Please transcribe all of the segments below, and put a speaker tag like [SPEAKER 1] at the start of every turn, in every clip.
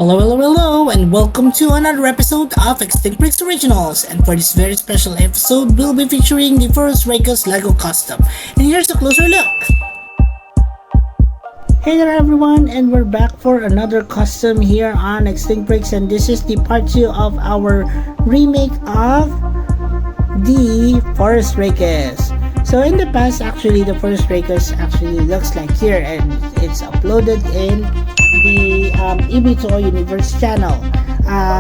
[SPEAKER 1] Hello, and welcome to another episode of Extinct Bricks Originals. And for this very special episode, we'll be featuring the Phorusrachos Lego Custom. And here's a closer look. Hey there everyone, and we're back for another custom here on Extinct Bricks, and this is the part 2 of our remake of the Phorusrachos. So in the past, actually, the Phorusrachos actually looks like here, and it's uploaded in the EB2O Universe channel.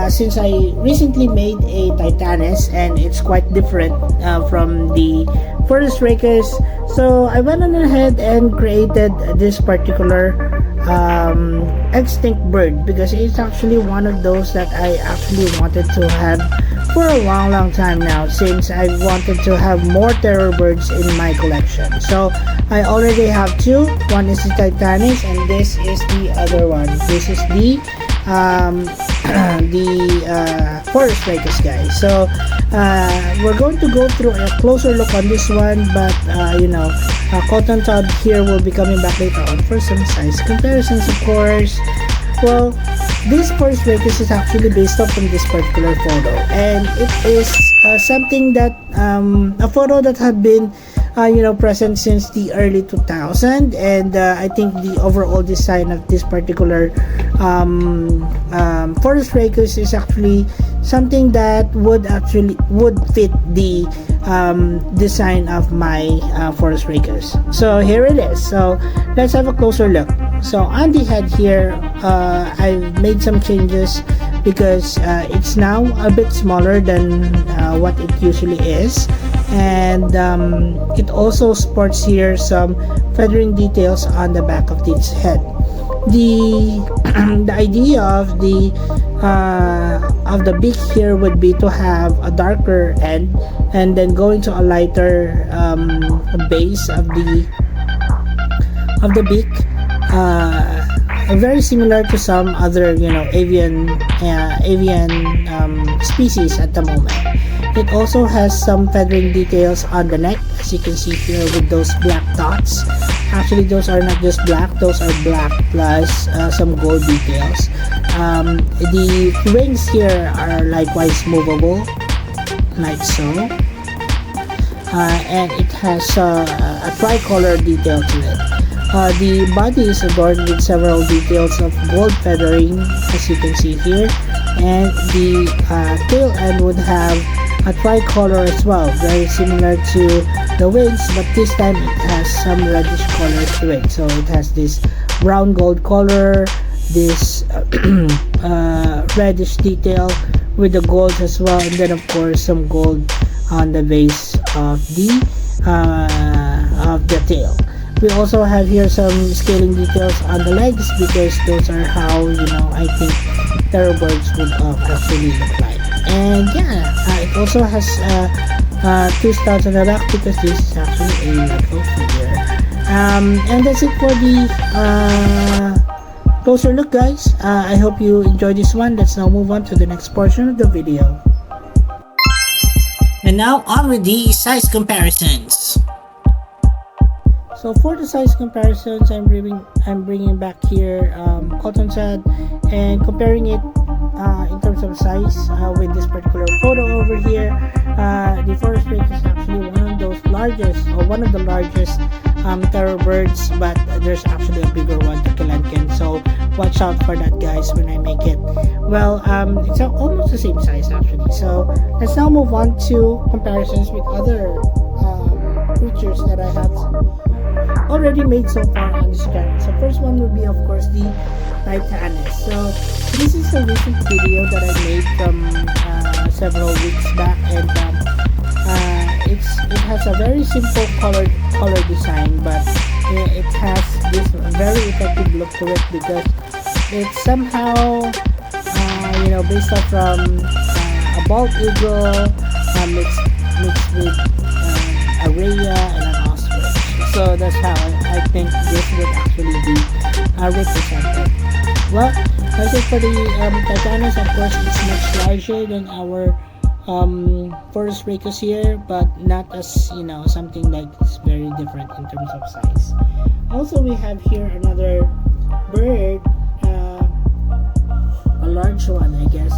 [SPEAKER 1] Since I recently made a titanis, and it's quite different from the Phorusrachos, so I went on ahead and created this particular extinct bird, because it's actually one of those that I actually wanted to have for a long time now, since I wanted to have more terror birds in my collection. So I already have two. One is the titanis, and this is the other one. This is the Phorusrachos, guys. So we're going to go through a closer look on this one, but Cotton Todd here will be coming back later on for some size comparisons, of course. Well, this Phorusrachos is actually based off from this particular photo, and it is something that a photo that had been present since the early 2000, and I think the overall design of this particular Phorusrachos is actually something that would fit the design of my Phorusrachos. So here it is. So let's have a closer look. So on the head here, I've made some changes because it's now a bit smaller than what it usually is, and it also sports here some feathering details on the back of its head. The the idea of the beak here would be to have a darker end, and then going to a lighter base of the beak, very similar to some other avian species at the moment. It also has some feathering details on the neck, as you can see here with those black dots. Actually, those are not just black, those are black plus some gold details. The wings here are likewise movable, like so. And it has a tricolor detail to it. The body is adorned with several details of gold feathering, as you can see here, and the tail end would have a tricolor as well, very similar to the wings, but this time it has some reddish colors to it. So it has this brown gold color, this reddish detail with the gold as well, and then of course some gold on the base of the tail. We also have here some scaling details on the legs, because those are how I think terror birds would actually look like. And yeah, it also has two studs on the back, because this is actually a Lego figure. And that's it for the closer look, guys. I hope you enjoyed this one. Let's now move on to the next portion of the video. And now on with the size comparisons. So for the size comparisons, I'm bringing back here cotton sad and comparing it in terms of size with this particular photo over here. The Phorusrachos is actually one of the largest terror birds, but there's actually a bigger one, the kelenken. So watch out for that, guys, when I make it. Well, it's almost the same size actually. So let's now move on to comparisons with other creatures that I have already made so far on this channel. So first one would be, of course, the titanis. So this is a recent video that I made from several weeks back, and it has a very simple color design, but it has this very effective look to it, because it's somehow based off from a bald eagle mixed with a rhea and an ostrich. So that's how I think this would actually be represented. Well, as for the titanis, of course, it's much larger than our Phorusrachos here, but not as something like it's very different in terms of size. Also, we have here another bird large one, I guess,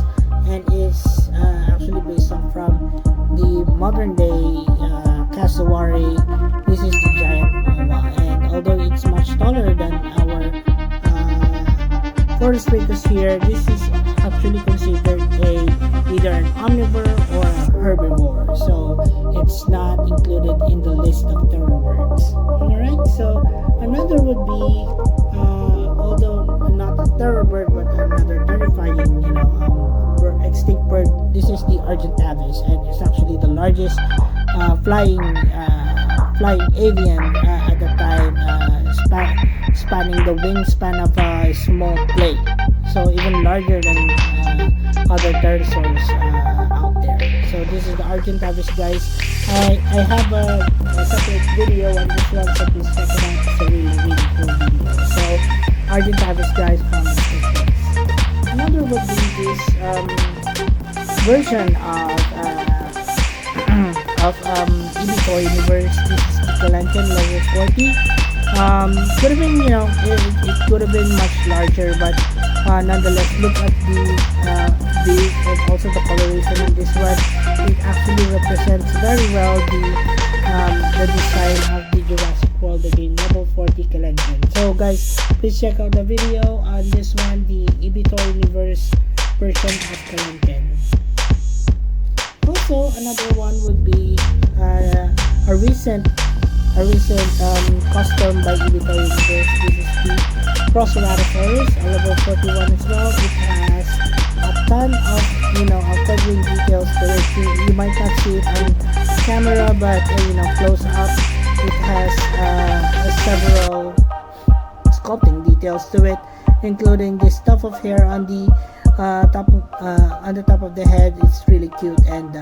[SPEAKER 1] and is actually based on from the modern day cassowary. This is the giant mama, and although it's much taller than our Phorusrachos here, this is actually considered either an omnivore or a herbivore, so it's not included in the list of thoroughbreds. Alright, so another would be, although not a thoroughbred but another terrifying, extinct bird. This is the Argentavis, and it's actually the largest flying avian at the time, spanning the wingspan of a small plane, so even larger than other pterosaurs out there. So this is the Argentavis, guys. I have a separate video on this one, so please check it out. It's a really cool video. So Argentavis, guys, from the another would be this version of Phorousrachos. This is the kelenken level 40. Could have been, it could have been much larger, but nonetheless, look at the and also the coloration in this one. It actually represents very well the design of the Jurassic World, again, level 40 kelenken. So guys, please check out the video on this one, the Phorousrachos version of kelenken. Also, another one would be a recent custom by Phorousrachos. This is the procerosaurus, a level 41 as well. It has a ton of feathering details to it. You might not see it on camera, but close up, it has several sculpting details to it, including this tuft of hair on the top of the head. It's really cute, and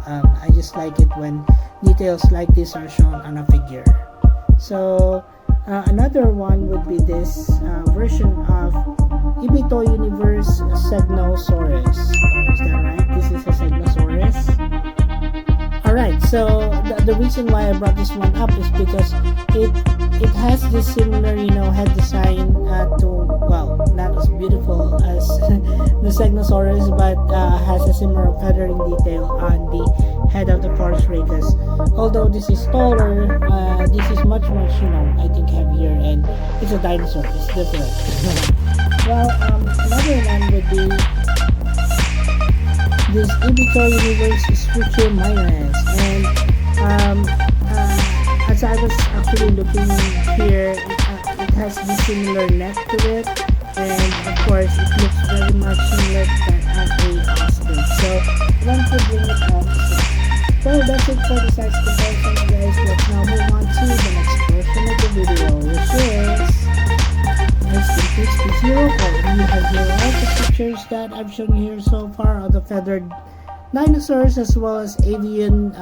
[SPEAKER 1] I just like it when details like this are shown on a figure. So another one would be this version of Phorousrachos Segnosaurus. Is that right? This is a Segnosaurus. Alright, so the reason why I brought this one up is because it has this similar head design not as beautiful as the Segnosaurus, but has a similar feathering detail on the head of the Phorusrachos. Although this is taller, this is much I think heavier, and it's a dinosaur. It's different. Well, another one would be this Phorousrachos struthiomimus, and as I was actually looking here, it has this similar neck to it, and of course it looks very much similar to that of a ostrich. So I want to bring it up. Well, that's it for the size comparison, guys. Let's now move on to the next portion of the video, which is P0. We have here all the pictures that I've shown here so far of the feathered dinosaurs, as well as avian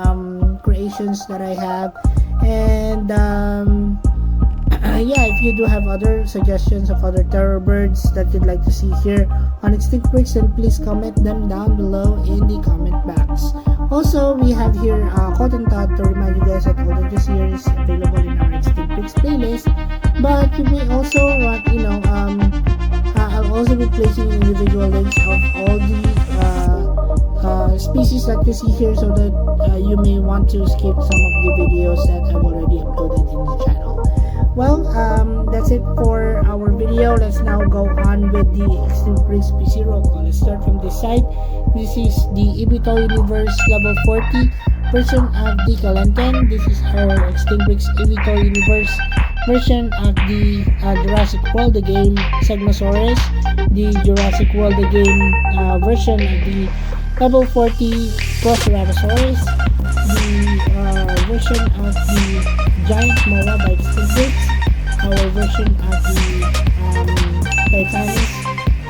[SPEAKER 1] creations that I have. And yeah, if you do have other suggestions of other thoroughbreds that you'd like to see here on Extinct Bricks, then please comment them down below in the comment box. Also, we have here Cotton Tot to remind you guys that all of this here is available in our Extinct Bricks playlist. But you may also want, I'll also be placing individual links of all the species that you see here, so that you may want to skip some of the videos that I've already uploaded in the channel. Well, that's it for our video. Let's now go on with the Extinct Bricks P0. Let's start from this side. This is the Phorousrachos level 40 version of the kelenken. This is our Extinct Bricks Phorousrachos version of the Jurassic World the game Segnosaurus, the Jurassic World the game version of the level 40 procerosaurus, the version of the giant moa by Extinct Bricks, our version of the titanis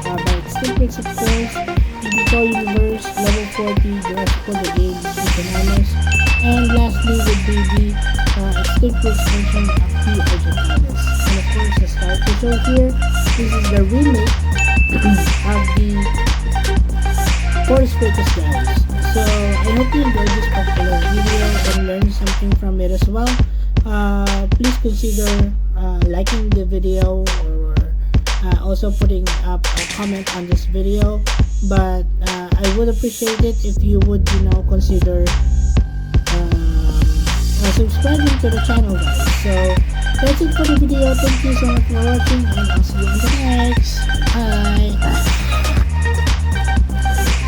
[SPEAKER 1] by Extinct Bricks, of course, the Phorousrachos level 40 Jurassic World the game titanis, and lastly would be the Extinct Bricks version of the Argentavis. And of course, the star picture here, this is the remake of the Phorousrachos, guys. So I hope you enjoyed this particular video and learned something from it as well. Please consider liking the video, or also putting up a comment on this video, but I would appreciate it if you would, consider subscribing to the channel, guys. So that's it for the video. Thank you so much for watching, and I'll see you on the next. Bye.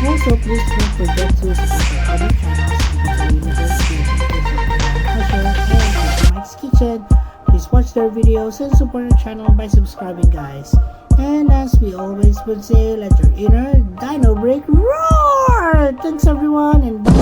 [SPEAKER 1] Also, please don't forget to subscribe to other channels, and Mike's Kitchen. Please watch their videos and support our channel by subscribing, guys. And as we always would say, let your inner dino break roar! Thanks everyone, and bye!